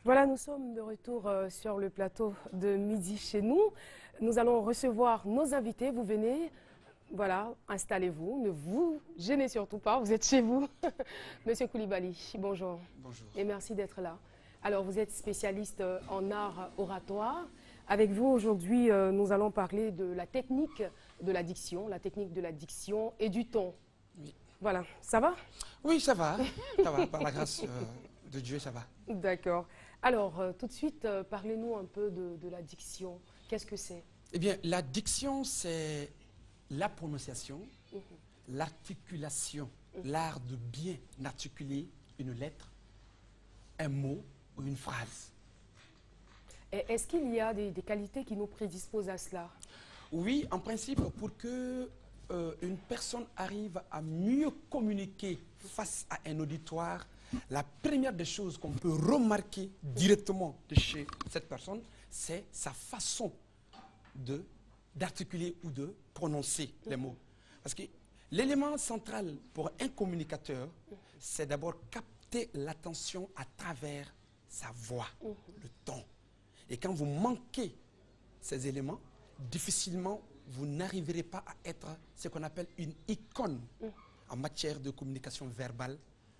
Voilà, nous sommes de retour sur le plateau de Midi chez nous. Nous allons recevoir nos invités. Vous venez, voilà, installez-vous. Ne vous gênez surtout pas, vous êtes chez vous. Monsieur Koulibaly, bonjour. Bonjour. Et merci d'être là. Alors, vous êtes spécialiste en art oratoire. Avec vous, aujourd'hui, nous allons parler de la technique de la diction et du ton. Oui. Voilà, ça va? Oui, ça va, par la grâce de Dieu, ça va. D'accord. Alors, tout de suite, parlez-nous un peu de la diction. Qu'est-ce que c'est? Eh bien, la diction, c'est la prononciation, l'articulation, l'art de bien articuler une lettre, un mot ou une phrase. Est-ce qu'il y a des qualités qui nous prédisposent à cela? Oui, en principe, pour que une personne arrive à mieux communiquer face à un auditoire, la première des choses qu'on peut remarquer directement de chez cette personne, c'est sa façon d'articuler ou de prononcer les mots. Parce que l'élément central pour un communicateur, c'est d'abord capter l'attention à travers sa voix, le ton. Et quand vous manquez ces éléments, difficilement vous n'arriverez pas à être ce qu'on appelle une icône en matière de communication verbale,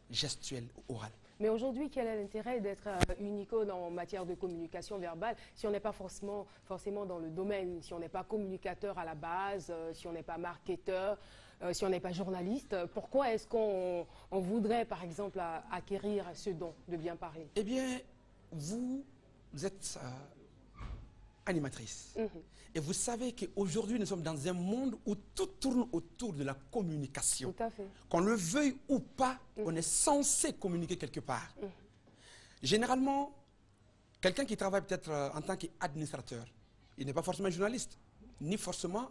gestuelle ou orale. Mais aujourd'hui, quel est l'intérêt d'être une icône en matière de communication verbale si on n'est pas forcément dans le domaine, si on n'est pas communicateur à la base, si on n'est pas marketeur, si on n'est pas journaliste? Pourquoi est-ce qu'on voudrait, par exemple, acquérir ce don de bien parler? Eh bien, vous êtes animatrice. Et vous savez qu'aujourd'hui, nous sommes dans un monde où tout tourne autour de la communication. Tout à fait. Qu'on le veuille ou pas, on est censé communiquer quelque part. Généralement, quelqu'un qui travaille peut-être en tant qu'administrateur, il n'est pas forcément journaliste, ni forcément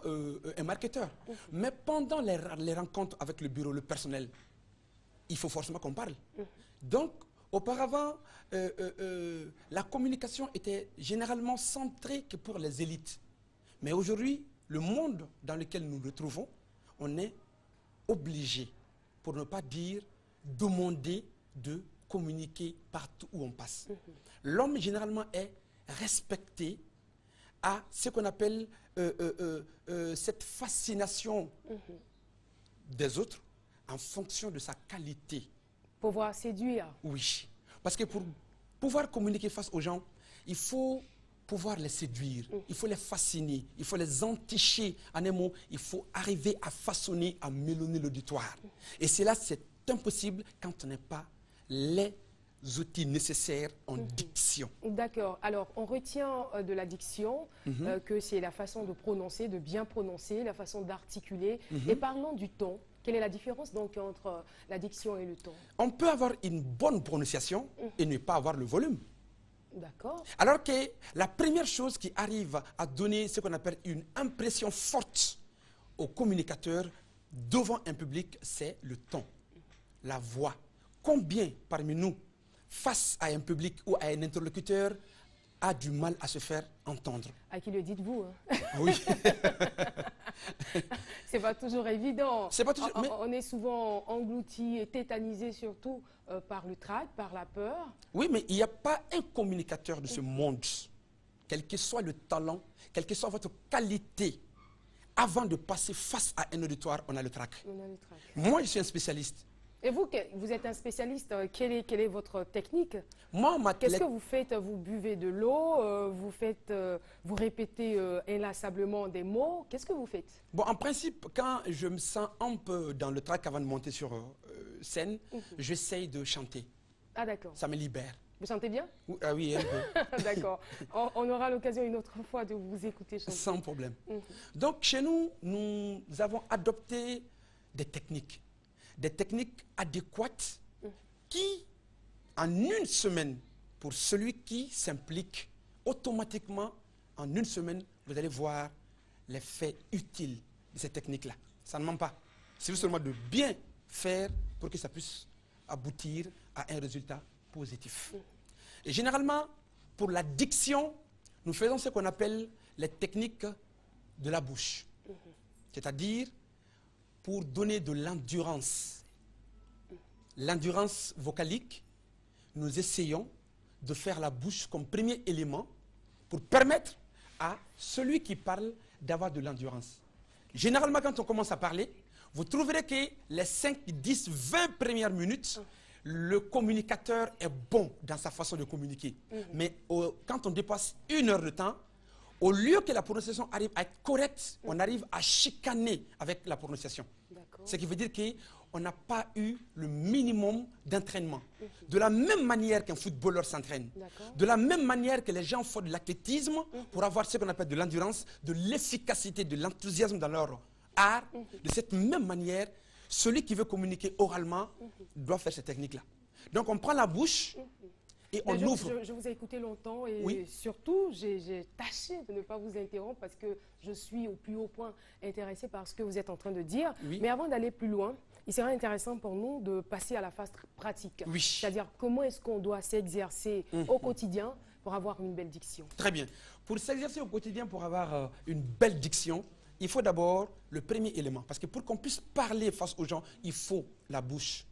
un marketeur. Mais pendant les rencontres avec le bureau, le personnel, il faut forcément qu'on parle. Donc, auparavant, la communication était généralement centrée que pour les élites. Mais aujourd'hui, le monde dans lequel nous nous retrouvons, on est obligé, pour ne pas dire demander, de communiquer partout où on passe. L'homme, généralement, est respecté à ce qu'on appelle cette fascination des autres en fonction de sa qualité. Pouvoir séduire. Oui, parce que pour pouvoir communiquer face aux gens, il faut pouvoir les séduire, il faut les fasciner, il faut les enticher. En un mot, il faut arriver à façonner, à mélonner l'auditoire. Et cela, c'est impossible quand on n'a pas les outils nécessaires en diction. D'accord. Alors, on retient de la diction que c'est la façon de prononcer, de bien prononcer, la façon d'articuler. Et parlons du ton. Quelle est la différence donc entre la diction et le ton? On peut avoir une bonne prononciation et ne pas avoir le volume. D'accord. Alors que la première chose qui arrive à donner ce qu'on appelle une impression forte au communicateur devant un public, c'est le ton, la voix. Combien parmi nous, face à un public ou à un interlocuteur, a du mal à se faire entendre? À qui le dites-vous, hein? Oui. C'est pas toujours évident. C'est pas toujours, mais... On est souvent englouti et tétanisé surtout par le trac, par la peur. Oui, mais il n'y a pas un communicateur de ce monde, quel que soit le talent, quelle que soit votre qualité, avant de passer face à un auditoire, on a le trac. On a le trac. Moi, je suis un spécialiste. Et vous, vous êtes un spécialiste, quelle est votre technique? Moi, qu'est-ce que vous faites? Vous buvez de l'eau, vous répétez inlassablement des mots. Qu'est-ce que vous faites? Bon, en principe, quand je me sens un peu dans le trac avant de monter sur scène, j'essaye de chanter. Ah d'accord. Ça me libère. Vous chantez bien? Ah oui, un peu. D'accord. On aura l'occasion une autre fois de vous écouter chanter. Sans problème. Donc, chez nous, nous avons adopté des techniques adéquates qui, en une semaine, pour celui qui s'implique, automatiquement, en une semaine, vous allez voir l'effet utile de ces techniques-là. Ça ne ment pas. C'est juste seulement de bien faire pour que ça puisse aboutir à un résultat positif. Et généralement, pour la diction, nous faisons ce qu'on appelle les techniques de la bouche. C'est-à-dire, pour donner de l'endurance vocalique, nous essayons de faire la bouche comme premier élément pour permettre à celui qui parle d'avoir de l'endurance. Généralement, quand on commence à parler, vous trouverez que les 5, 10, 20 premières minutes, le communicateur est bon dans sa façon de communiquer. Mais quand on dépasse 1 heure de temps, au lieu que la prononciation arrive à être correcte, on arrive à chicaner avec la prononciation. Ce qui veut dire qu'on n'a pas eu le minimum d'entraînement. De la même manière qu'un footballeur s'entraîne, de la même manière que les gens font de l'athlétisme pour avoir ce qu'on appelle de l'endurance, de l'efficacité, de l'enthousiasme dans leur art, de cette même manière, celui qui veut communiquer oralement doit faire cette technique-là. Donc on prend la bouche et on ouvre. Je vous ai écouté longtemps et surtout, j'ai tâché de ne pas vous interrompre parce que je suis au plus haut point intéressé par ce que vous êtes en train de dire. Mais avant d'aller plus loin, il serait intéressant pour nous de passer à la phase pratique. C'est-à-dire comment est-ce qu'on doit s'exercer au quotidien pour avoir une belle diction. Très bien. Pour s'exercer au quotidien, pour avoir une belle diction, il faut d'abord le premier élément. Parce que pour qu'on puisse parler face aux gens, il faut la bouche.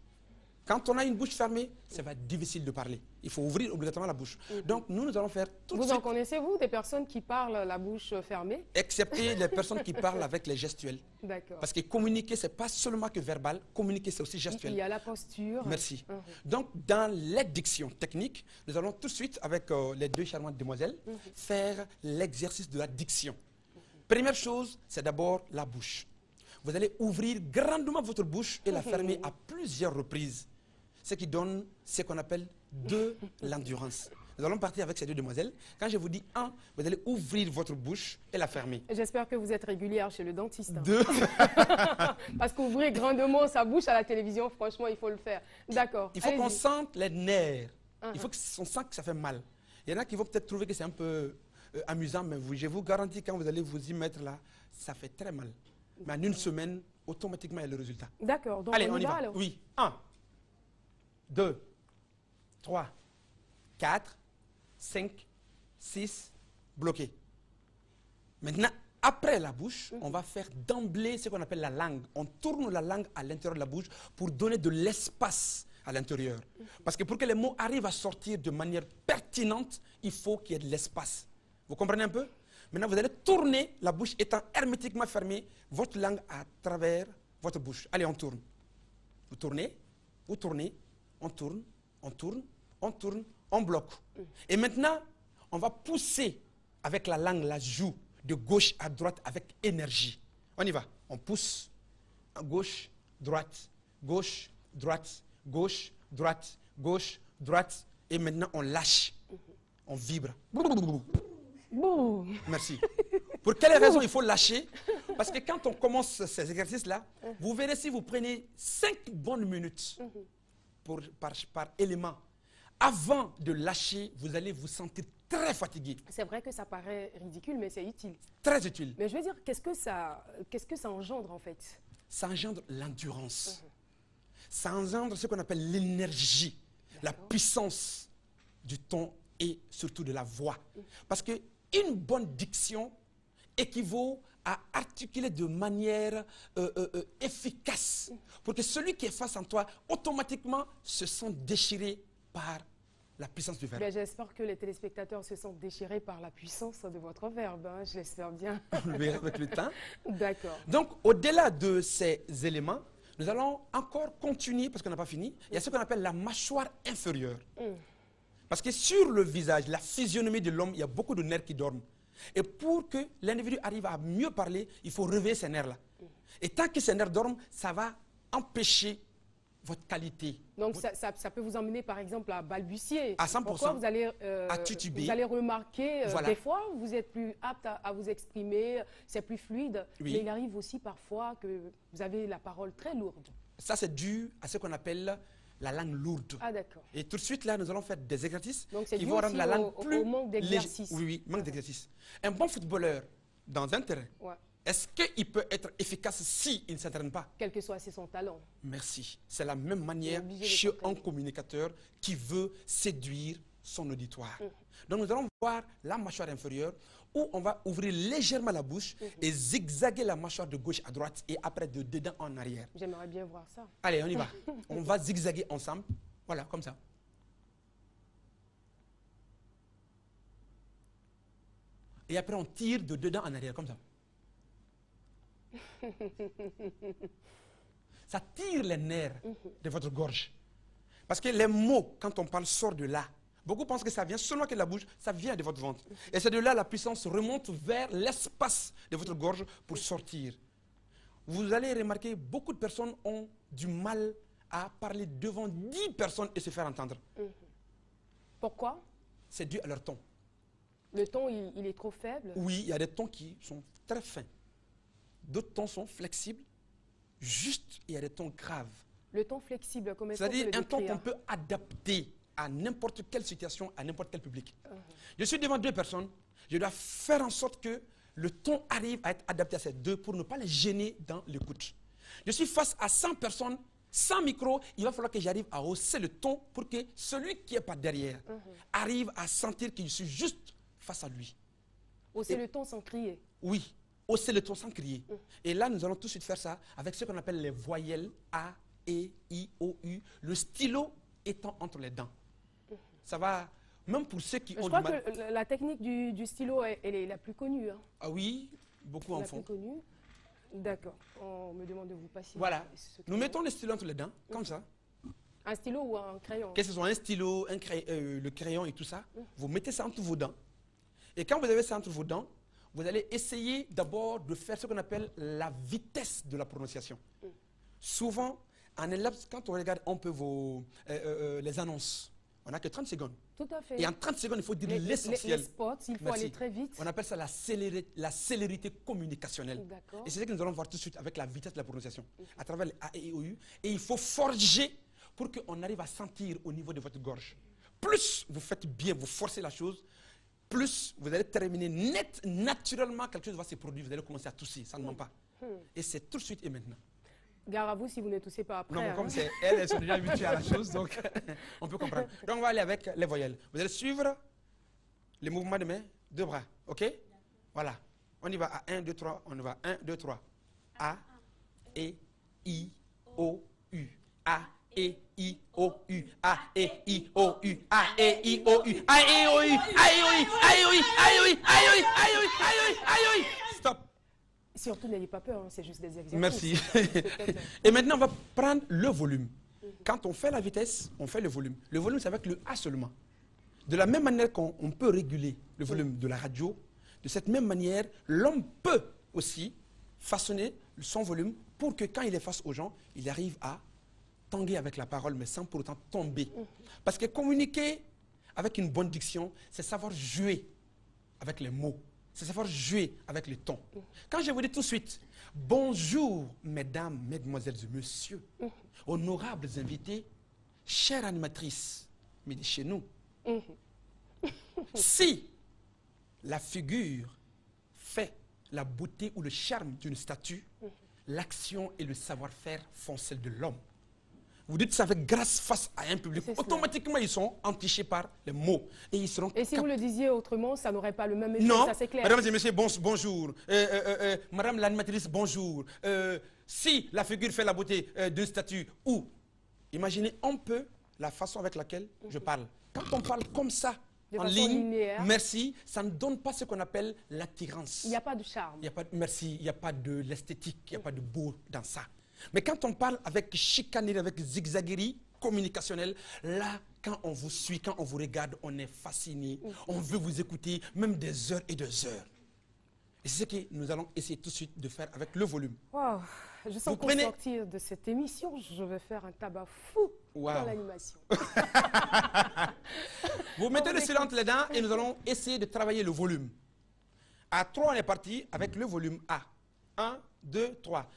Quand on a une bouche fermée, ça va être difficile de parler. Il faut ouvrir obligatoirement la bouche. Donc, nous allons faire tout de suite. Vous en connaissez, vous, des personnes qui parlent la bouche fermée? Excepté les personnes qui parlent avec les gestuels. D'accord. Parce que communiquer, ce n'est pas seulement que verbal. Communiquer, c'est aussi gestuel. Il y a la posture. Merci. Donc, dans les dictions techniques, nous allons tout de suite, avec les 2 charmantes demoiselles, faire l'exercice de la diction. Première chose, c'est d'abord la bouche. Vous allez ouvrir grandement votre bouche et la fermer à plusieurs reprises. Ce qui donne ce qu'on appelle de l'endurance. Nous allons partir avec ces 2 demoiselles. Quand je vous dis 1, vous allez ouvrir votre bouche et la fermer. J'espère que vous êtes régulière chez le dentiste. 2. Parce qu'ouvrir grandement sa bouche à la télévision, franchement, il faut le faire. D'accord. Il faut qu'on sente les nerfs. Il faut qu'on sente que ça fait mal. Il y en a qui vont peut-être trouver que c'est un peu amusant, mais je vous garantis, quand vous allez vous y mettre là, ça fait très mal. Mais en 1 semaine, automatiquement, il y a le résultat. D'accord. Donc, allez, on y va. Alors. Oui. 1, 2, 3, 4, 5, 6, bloqué. Maintenant, après la bouche, on va faire d'emblée ce qu'on appelle la langue. On tourne la langue à l'intérieur de la bouche pour donner de l'espace à l'intérieur. Parce que pour que les mots arrivent à sortir de manière pertinente, il faut qu'il y ait de l'espace. Vous comprenez un peu? Maintenant, vous allez tourner, la bouche étant hermétiquement fermée, votre langue à travers votre bouche. Allez, on tourne. Vous tournez, on tourne, on tourne, on tourne, on bloque. Et maintenant, on va pousser avec la langue, la joue, de gauche à droite avec énergie. On y va. On pousse, gauche, droite, gauche, droite, gauche, droite, gauche, droite. Et maintenant, on lâche. On vibre. Merci. Pour quelle raison il faut lâcher? Parce que quand on commence ces exercices-là, vous verrez, si vous prenez 5 bonnes minutes par élément, avant de lâcher, vous allez vous sentir très fatigué. C'est vrai que ça paraît ridicule, mais c'est utile. Très utile. Mais je veux dire, qu'est-ce que ça engendre en fait? Ça engendre l'endurance. Ça engendre ce qu'on appelle l'énergie, la puissance du ton et surtout de la voix. Parce qu'une bonne diction équivaut à articuler de manière efficace pour que celui qui est face à toi, automatiquement, se sente déchiré par la puissance du verbe. J'espère que les téléspectateurs se sentent déchirés par la puissance de votre verbe. Hein, je l'espère bien. Avec le temps. D'accord. Donc, au-delà de ces éléments, nous allons encore continuer, parce qu'on n'a pas fini. Il y a ce qu'on appelle la mâchoire inférieure. Parce que sur le visage, la physionomie de l'homme, il y a beaucoup de nerfs qui dorment. Et pour que l'individu arrive à mieux parler, il faut réveiller ces nerfs-là. Et tant que ces nerfs dorment, ça va empêcher votre qualité. Donc ça peut vous emmener par exemple à balbutier. À 100%. Pourquoi vous allez, à tutuber. Vous allez remarquer, voilà. des fois, vous êtes plus apte à vous exprimer, c'est plus fluide. Oui. Mais il arrive aussi parfois que vous avez la parole très lourde. Ça, c'est dû à ce qu'on appelle la langue lourde. Ah d'accord. Et tout de suite, là, nous allons faire des exercices qui vont rendre la langue plus au manque d'exercice. Oui, manque d'exercice. Un bon footballeur, dans un terrain, est-ce qu'il peut être efficace s'il ne s'entraîne pas? Quel que soit son talent. Merci. C'est la même manière chez un communicateur qui veut séduire son auditoire. Donc nous allons voir la mâchoire inférieure où on va ouvrir légèrement la bouche et zigzaguer la mâchoire de gauche à droite et après de dedans en arrière. J'aimerais bien voir ça. Allez, on y va. On va zigzaguer ensemble. Voilà, comme ça. Et après, on tire de dedans en arrière, comme ça. Ça tire les nerfs de votre gorge. Parce que les mots, quand on parle, sortent de là. Beaucoup pensent que ça vient seulement de la bouche, ça vient de votre ventre. Et c'est de là la puissance remonte vers l'espace de votre gorge pour sortir. Vous allez remarquer, beaucoup de personnes ont du mal à parler devant 10 personnes et se faire entendre. Pourquoi? C'est dû à leur ton. Le ton, il est trop faible? Oui, il y a des tons qui sont très fins. D'autres tons sont flexibles, justes, et il y a des tons graves. Le ton flexible, comment est-ce qu'on peut le C'est-à-dire un ton décrire? qu'on peut adapter à n'importe quelle situation, à n'importe quel public. Je suis devant 2 personnes, je dois faire en sorte que le ton arrive à être adapté à ces 2 pour ne pas les gêner dans l'écoute. Je suis face à 100 personnes, 100 micros, il va falloir que j'arrive à hausser le ton pour que celui qui est par derrière arrive à sentir que je suis juste face à lui. Hausser le ton sans crier? Oui, hausser le ton sans crier. Et là, nous allons tout de suite faire ça avec ce qu'on appelle les voyelles A, E, I, O, U, le stylo étant entre les dents. Ça va, même pour ceux qui ont Je du crois mal. que la technique du stylo, elle est la plus connue. Hein. Ah oui, beaucoup en La font. plus connue. D'accord. On me demande de vous passer. Voilà. ce Nous crayon. mettons le stylo entre les dents, comme ça. Un stylo ou un crayon? Que ce soit un stylo, le crayon et tout ça, vous mettez ça entre vos dents. Et quand vous avez ça entre vos dents, vous allez essayer d'abord de faire ce qu'on appelle la vitesse de la prononciation. Souvent, en élève, quand on regarde un peu les annonces, on n'a que 30 secondes. Tout à fait. Et en 30 secondes, il faut dire les l'essentiel. spots, il faut Merci. aller très vite. On appelle ça la célérité communicationnelle. D'accord. Et c'est ce que nous allons voir tout de suite avec la vitesse de la prononciation, à travers les A, E, I, O, U. Et il faut forger pour qu'on arrive à sentir au niveau de votre gorge. Plus vous faites bien, vous forcez la chose, plus vous allez terminer net, naturellement, quelque chose va se produire, vous allez commencer à tousser, ça ne ment pas. Et c'est tout de suite et maintenant. Gare à vous si vous ne toussez pas après. Non, mais hein. comme c'est elles sont déjà habituées à la chose, donc on peut comprendre. Donc on va aller avec les voyelles. Vous allez suivre les mouvements de main, 2 bras, ok? Voilà. On y va à 1, 2, 3, on y va 1, 2, 3. A, E, I, O, U. A, E, I, O, U. A, E, I, O, U. A, E, I, O, U. A, E, O, U. A, E, O, U. A, E, O, U. A, E, O, U. A, E, O, U. A, E, O, U. A, E, O, U. A, E, O, U. Stop. Surtout, n'ayez pas peur, hein, c'est juste des exercices. Merci. Peut-être, Et maintenant, on va prendre le volume. Quand on fait la vitesse, on fait le volume. Le volume, c'est avec le A seulement. De la même manière qu'on peut réguler le volume de la radio, de cette même manière, l'homme peut aussi façonner son volume pour que quand il est face aux gens, il arrive à tanguer avec la parole, mais sans pour autant tomber. Parce que communiquer avec une bonne diction, c'est savoir jouer avec les mots. C'est savoir jouer avec le ton. Quand je vous dis tout de suite, bonjour mesdames, mesdemoiselles et messieurs, honorables invités, chères animatrices, mais chez nous, si la figure fait la beauté ou le charme d'une statue, l'action et le savoir-faire font celle de l'homme. Vous dites ça avec grâce face à un public. Automatiquement, ils sont entichés par les mots. Et ils seront. Et si vous le disiez autrement, ça n'aurait pas le même effet, non, ça c'est clair. mesdames et messieurs, bonjour. Madame l'animatrice, bonjour. Si la figure fait la beauté d'un statut, ou imaginez un peu la façon avec laquelle je parle. Quand on parle comme ça, De en façon ligne, linéaire. merci, ça ne donne pas ce qu'on appelle l'attirance. Il n'y a pas de charme. Il y a pas, merci, il n'y a pas de l'esthétique, il n'y a pas de beau dans ça. Mais quand on parle avec chicanerie, avec zigzaguerie communicationnelle, là, quand on vous suit, quand on vous regarde, on est fasciné. On veut vous écouter, même des heures et des heures. Et c'est ce que nous allons essayer tout de suite de faire avec le volume. Wow. Je sens qu'au sortir de cette émission, je vais faire un tabac fou dans l'animation. Vous mettez le stylo entre les dents et nous allons essayer de travailler le volume. À 3, on est parti avec le volume A. 1, 2, 3.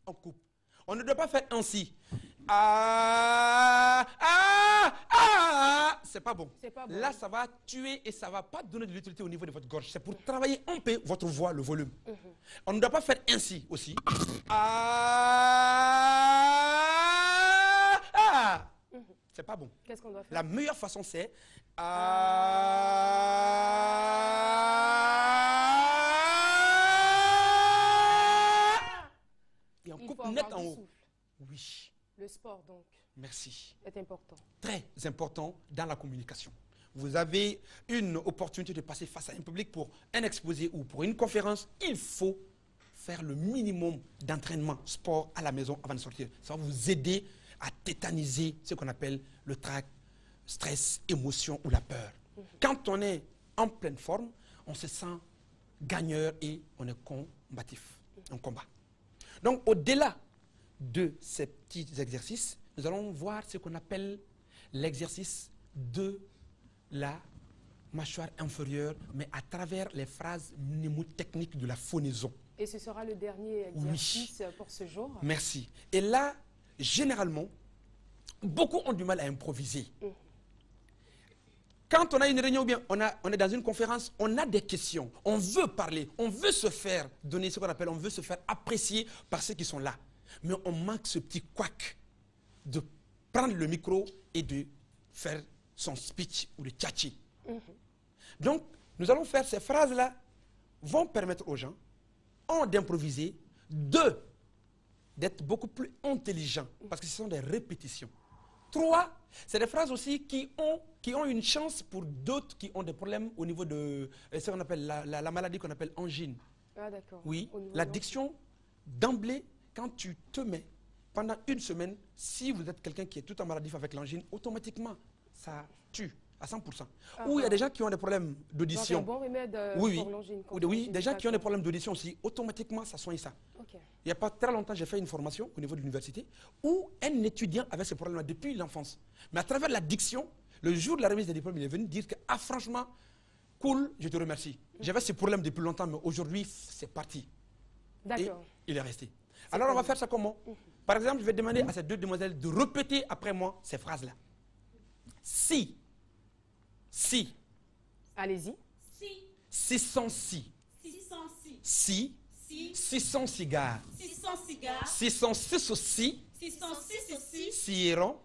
On coupe. On ne doit pas faire ainsi. C'est pas bon. Là, ça va tuer et ça va pas donner de l'utilité au niveau de votre gorge. C'est pour travailler un peu votre voix, le volume. On ne doit pas faire ainsi aussi. C'est pas bon. Qu'est-ce qu'on doit faire? La meilleure façon, c'est et on coupe net en haut. Oui. Le sport, donc. Merci. est important. Très important dans la communication. Vous avez une opportunité de passer face à un public pour un exposé ou pour une conférence, il faut faire le minimum d'entraînement, sport à la maison avant de sortir. Ça va vous aider à tétaniser ce qu'on appelle le trac, stress, émotion ou la peur. Quand on est en pleine forme, on se sent gagneur et on est combatif, on combat. Donc au-delà de ces petits exercices, nous allons voir ce qu'on appelle l'exercice de la mâchoire inférieure, mais à travers les phrases mnémotechniques de la phonaison. Et ce sera le dernier exercice pour ce jour. Merci. Et là, généralement, beaucoup ont du mal à improviser. Quand on a une réunion ou bien on est dans une conférence, on a des questions, on veut parler, on veut se faire donner ce qu'on appelle, on veut se faire apprécier par ceux qui sont là. Mais on manque ce petit couac de prendre le micro et de faire son speech ou de tchatcher. Donc, nous allons faire ces phrases-là, vont permettre aux gens, d'improviser, d'être beaucoup plus intelligents, parce que ce sont des répétitions. 3, c'est des phrases aussi qui ont une chance pour d'autres qui ont des problèmes au niveau de ce qu'on appelle la maladie qu'on appelle angine. Ah d'accord. Oui, la diction, d'emblée, quand tu te mets pendant une semaine, si vous êtes quelqu'un qui est tout en maladif avec l'angine, automatiquement, ça tue à 100%. Ou il y a des gens qui ont des problèmes d'audition. Un bon remède pour l'angine. Oui, des gens qui ont des problèmes d'audition aussi, automatiquement, ça soigne ça. Okay. Il n'y a pas très longtemps, j'ai fait une formation au niveau de l'université où un étudiant avait ce problème-là depuis l'enfance. Mais à travers la diction, le jour de la remise des diplômes, il est venu dire que, ah franchement, cool, je te remercie. J'avais ce problème depuis longtemps, mais aujourd'hui, c'est parti. D'accord. Et il est resté. Alors, on va faire ça comment? Par exemple, je vais demander à ces deux demoiselles de répéter après moi ces phrases-là. Si. Allez-y. 606. 606. Si. 600 cigares. 600 cigares. 606 aussi. 606 aussi. Sierron.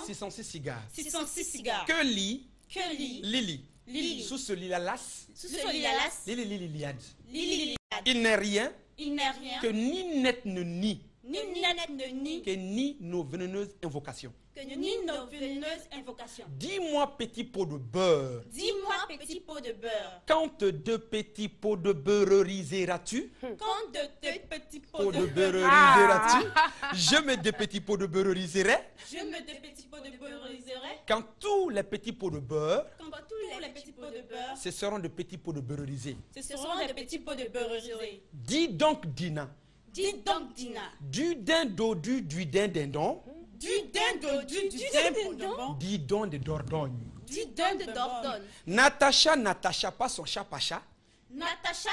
606 cigares. 606 cigares. Que lit. Que lit. Lily. Lily. Sous ce lit-là, las. Sous ce lit là. Lily liade. Lily. Il n'est rien Il n'est rien. que ni net ne nie. Ni net ne nie. Que ni nos veneneuses invocations. Que ni nos veneuses invocations. Dis-moi petit pot de beurre. Dis-moi petit pot de beurre. Quand deux petits pots de beurre riseras-tu? Quand de deux petits Pots pots de de beurre beurre. riseras-tu? Je mets des petits pots de beurre riserai. Je me deux petits pots de beurre riserai. Quand tous les petits pots de beurre, Quand tous les petits pots de beurre. ce seront des petits pots de beurre risé. Ce seront des petits pots de beurre risé. Dis donc Dina. Dis donc Dina. Du dindon du dindon. Du dindon du dindon. Dis donc de Dordogne. Du dindon de Dordogne. Natacha pas son chat pacha. Natacha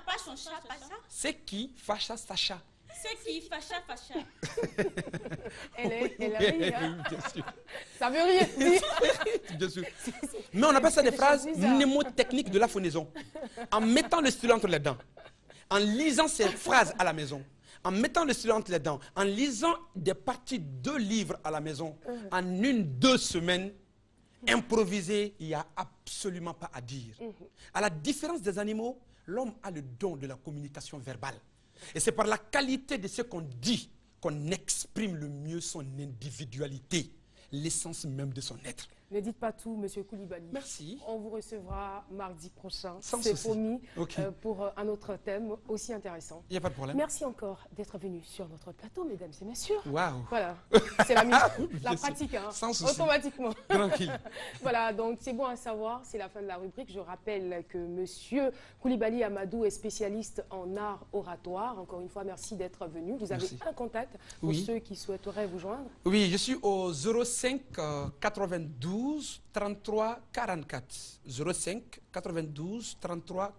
pas son chat pacha. C'est qui fâcha Sacha. C'est qui facha. Elle a ri, hein. Bien sûr. Ça veut rien dire. Bien sûr. Mais on appelle ça des phrases bizarres. mnémotechniques de la phonaison. En mettant le stylo entre les dents, en lisant ces phrases à la maison, en mettant le stylo entre les dents, en lisant des parties de livres à la maison, en 1-2 semaines, improviser, il n'y a absolument pas à dire. À la différence des animaux, l'homme a le don de la communication verbale. Et c'est par la qualité de ce qu'on dit qu'on exprime le mieux son individualité, l'essence même de son être. Ne dites pas tout, Monsieur Koulibaly. Merci. On vous recevra mardi prochain. Sans C'est souci. promis Ok. pour un autre thème aussi intéressant. Il n'y a pas de problème. Merci encore d'être venu sur notre plateau, mesdames et messieurs. Waouh. Voilà, c'est la, Bien la sûr. pratique, hein, Sans souci. automatiquement. Tranquille. Voilà, donc c'est bon à savoir, c'est la fin de la rubrique. Je rappelle que Monsieur Koulibaly Amadou est spécialiste en art oratoire. Encore une fois, merci d'être venu. Vous avez Merci. un contact pour Oui. ceux qui souhaiteraient vous joindre. Oui, je suis au 05 92 33 44. 05 92 33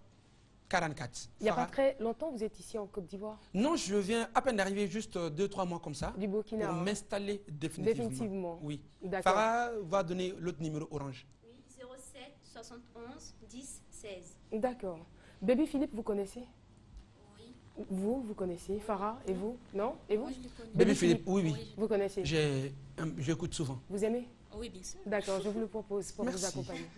44. Il n'y a Farah? pas très longtemps, vous êtes ici en Côte d'Ivoire, Non, je viens à peine d'arriver, juste 2-3 mois comme ça, du Burkina. pour hein. m'installer définitivement. Définitivement. Oui. D'accord. Farah va donner l'autre numéro orange. Oui, 07 71 10 16. D'accord. Baby Philippe, vous connaissez? Oui. Vous connaissez? Farah, et vous? Non? Et vous? Moi, je le connais. Baby Philippe, oui, oui. Vous connaissez? J'écoute souvent. Vous aimez? Oui, bien sûr. D'accord, je vous le propose pour vous Merci. accompagner.